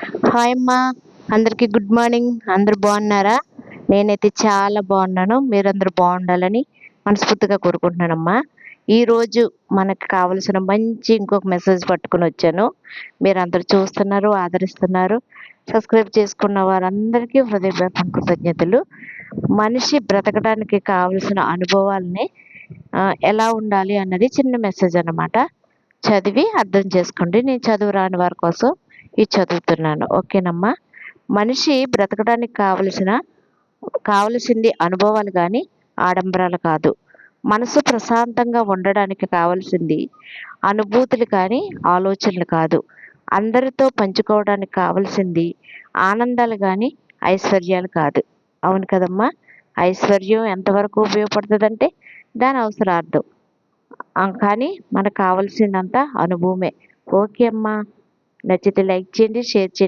Hi అమ్మా, అందరికీ good morning. అందరు బాగున్నారా? నేనైతే చాలా బాగున్నాను. మీరందరూ బాగుండాలని మనస్ఫూర్తిగా కోరుకుంటున్నానమ్మా. ఈరోజు మనకు కావలసిన మంచి ఇంకొక మెసేజ్ పట్టుకుని వచ్చాను. మీరు అందరు చూస్తున్నారు, ఆదరిస్తున్నారు. సబ్స్క్రైబ్ చేసుకున్న వారందరికీ హృదయపూర్వక కృతజ్ఞతలు. మనిషి బ్రతకడానికి కావలసిన అనుభవాల్ని ఎలా ఉండాలి అన్నది చిన్న మెసేజ్ అన్నమాట. చదివి అర్థం చేసుకోండి. నేను చదువు రాని వారి కోసం ఇది చదువుతున్నాను. ఓకేనమ్మా. మనిషి బ్రతకడానికి కావలసింది అనుభవాలు కానీ ఆడంబరాలు కాదు. మనసు ప్రశాంతంగా ఉండడానికి కావలసింది అనుభూతులు కానీ ఆలోచనలు కాదు. అందరితో పంచుకోవడానికి కావలసింది ఆనందాలు కానీ ఐశ్వర్యాలు కాదు. అవును కదమ్మా. ఐశ్వర్యం ఎంతవరకు ఉపయోగపడుతుందంటే దాని అవసరార్థం. కానీ మనకు కావాల్సిందంతా అనుభవమే. ఓకే అమ్మా. నచ్చితే లైక్ చేయండి, షేర్ చేయండి.